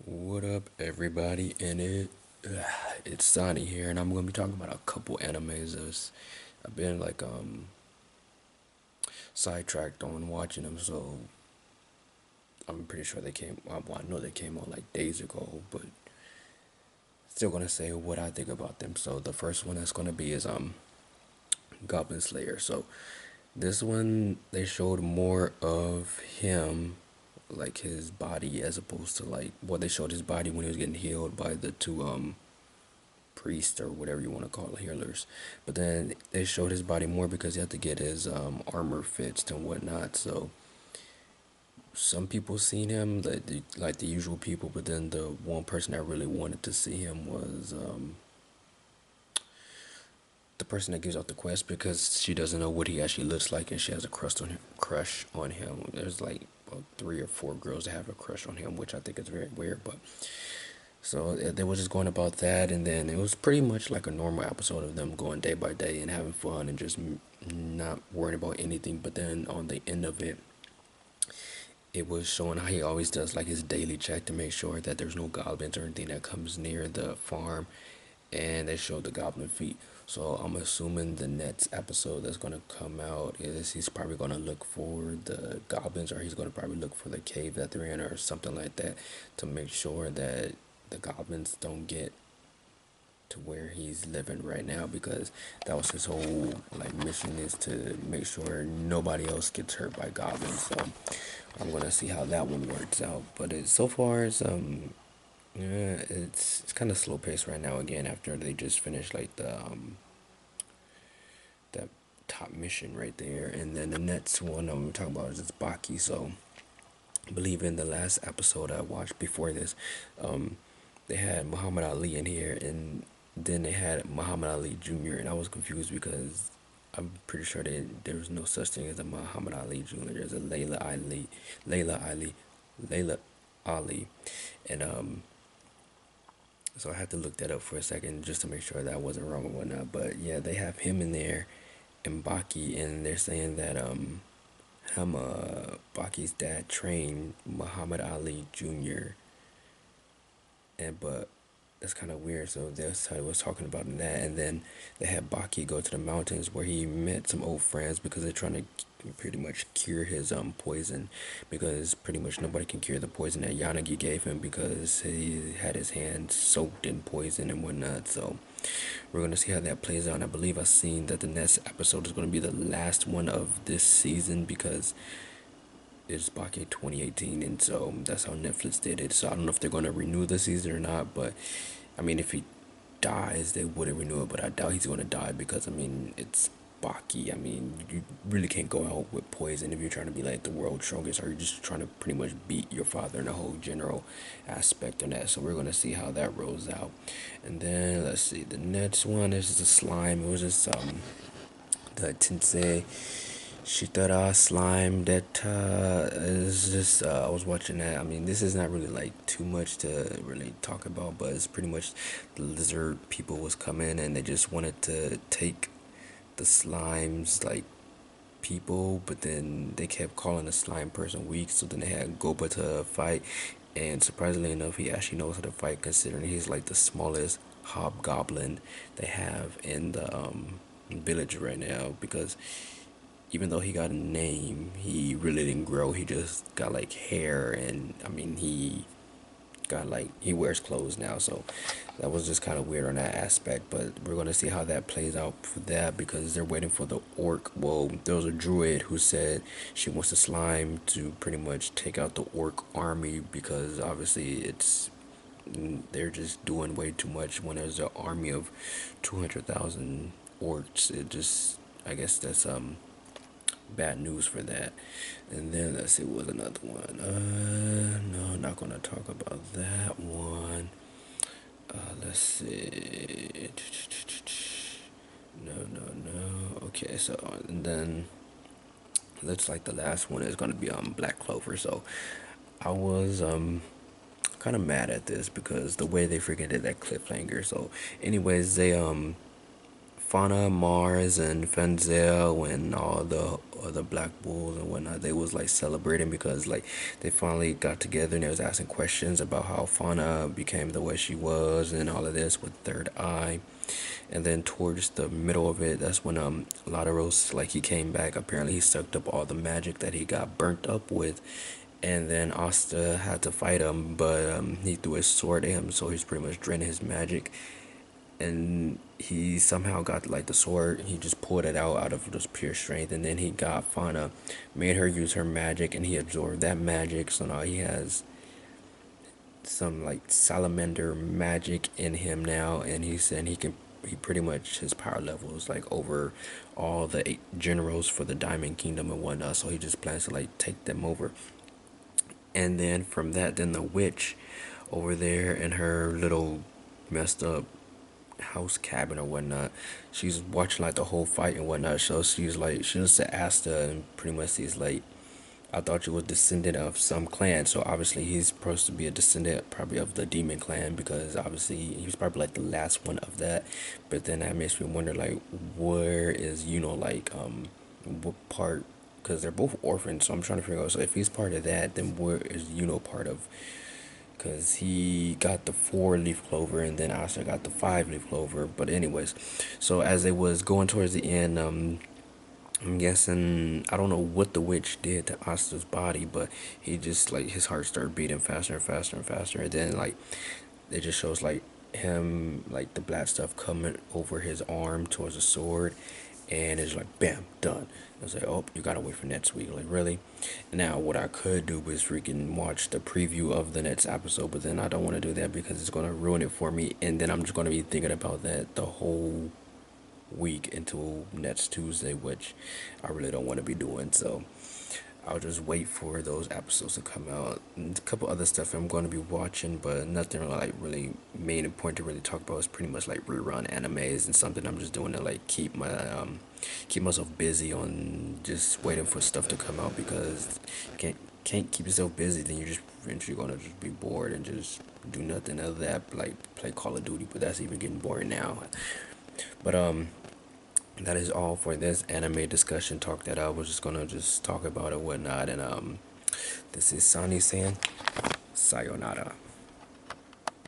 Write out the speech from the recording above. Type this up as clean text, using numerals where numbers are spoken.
What up, everybody in it? It's Sonny here, and I'm gonna be talking about a couple animes. I've been sidetracked on watching them, so I'm pretty sure they came. Well, I know they came on like days ago, but still gonna say what I think about them. So the first one that's gonna be is Goblin Slayer. So this one they showed more of him, like his body, as opposed to they showed his body when he was getting healed by the two priest or whatever you want to call it, healers. But then they showed his body more because he had to get his armor fixed and whatnot. So some people seen him, like the usual people, but then the one person that really wanted to see him was the person that gives out the quest because she doesn't know what he actually looks like and she has a crush on him. There's like about 3 or 4 girls that have a crush on him, which I think is very weird, but so they were just going about that, and then it was pretty much like a normal episode of them going day by day and having fun and just not worrying about anything. But then on the end of it, it was showing how he always does like his daily check to make sure that there's no goblins or anything that comes near the farm, and they showed the goblin feet. So I'm assuming the next episode that's gonna come out is he's probably gonna look for the goblins, or he's gonna probably look for the cave that they're in or something like that to make sure that the goblins don't get to where he's living right now, because that was his whole like mission, is to make sure nobody else gets hurt by goblins. So I'm gonna see how that one works out. But so far yeah, it's kind of slow paced right now again after they just finished like the that top mission right there, and then the next one I'm talking about is Baki. So I believe in the last episode I watched before this, um, they had Muhammad Ali in here, and then they had Muhammad Ali Jr. and I was confused because I'm pretty sure there was no such thing as a Muhammad Ali Jr. There's a Layla Ali, and so I had to look that up for a second just to make sure that I wasn't wrong or whatnot. But yeah, they have him in there and Baki, and they're saying that Baki's dad trained Muhammad Ali Jr. and but that's kind of weird. So that's how I was talking about in that, and then they had Baki go to the mountains where he met some old friends because they're trying to pretty much cure his poison, because pretty much nobody can cure the poison that Yanagi gave him because he had his hands soaked in poison and whatnot. So we're gonna see how that plays out. And I believe I've seen that the next episode is gonna be the last one of this season because it's Baki 2018, and so that's how Netflix did it. So I don't know if they're gonna renew the season or not, but I mean, if he dies, they wouldn't renew it. But I doubt he's gonna die because I mean, it's Baki. I mean, you really can't go out with poison if you're trying to be like the world's strongest, or you're just trying to pretty much beat your father in the whole general aspect of that. So we're gonna see how that rolls out, and then let's see. The next one is the slime. It was just the Tensei Shitara slime that is just I was watching that. I mean, this is not really like too much to really talk about, but it's pretty much the lizard people was coming and they just wanted to take the slimes like people, but then they kept calling the slime person weak, so then they had Gopa to fight, and surprisingly enough, he actually knows how to fight considering he's like the smallest hobgoblin they have in the village right now, because even though he got a name, he really didn't grow. He just got like hair, and I mean, he got like he wears clothes now, so that was just kind of weird on that aspect. But we're gonna see how that plays out for that, because they're waiting for the orc. Well, there was a druid who said she wants the slime to pretty much take out the orc army, because obviously they're just doing way too much when there's an army of 200,000 orcs. It just, I guess that's bad news for that. And then let's see what was another one. No, not gonna talk about that one. Let's see. No, no, no. Okay, so and then looks like the last one is gonna be Black Clover. So I was kind of mad at this because the way they freaking did that cliffhanger. So anyways, they Fauna, Mars, and Fenzel, and all the other Black Bulls and whatnot, they was like celebrating because like they finally got together and they was asking questions about how Fauna became the way she was and all of this with Third Eye. And then towards the middle of it, that's when Lataros, like, he came back. Apparently he sucked up all the magic that he got burnt up with, and then Asta had to fight him, but he threw his sword at him, so he's pretty much draining his magic. And he somehow got like the sword. He just pulled it out of just pure strength, and then he got Fauna, made her use her magic, and he absorbed that magic. So now he has some like salamander magic in him now, and he said he pretty much, his power level is like over all the 8 generals for the Diamond Kingdom and whatnot. So he just plans to like take them over. And then from that, then the witch over there in her little messed up house cabin or whatnot, she's watching like the whole fight and whatnot. So she's like, she just asked her, and pretty much she's like, I thought you was descendant of some clan. So obviously he's supposed to be a descendant probably of the demon clan, because obviously he was probably like the last one of that. But then that makes me wonder, like, where is, like, what part, because they're both orphans. So I'm trying to figure out, so if he's part of that, then where is part of, because he got the 4-leaf clover and then Asta got the 5-leaf clover. But anyways, so as it was going towards the end, I'm guessing, I don't know what the witch did to Asta's body, but he just like, his heart started beating faster and faster and faster, and then like it just shows like him, like the black stuff coming over his arm towards the sword, and it's like bam, done. I was like, oh, you gotta wait for next week. Like, really? Now what I could do is freaking watch the preview of the next episode, but then I don't want to do that because it's gonna ruin it for me, and then I'm just gonna be thinking about that the whole week until next Tuesday, which I really don't want to be doing. So I'll just wait for those episodes to come out. And a couple other stuff I'm going to be watching, but nothing like really main and point to really talk about. It's pretty much like rerun animes and something I'm just doing to like keep myself busy on just waiting for stuff to come out, because you can't keep yourself busy, then you're just eventually gonna just be bored and just do nothing other than that, like play Call of Duty, but that's even getting boring now. But that is all for this anime discussion talk that I was just gonna just talk about and whatnot. And this is Sonny saying sayonara.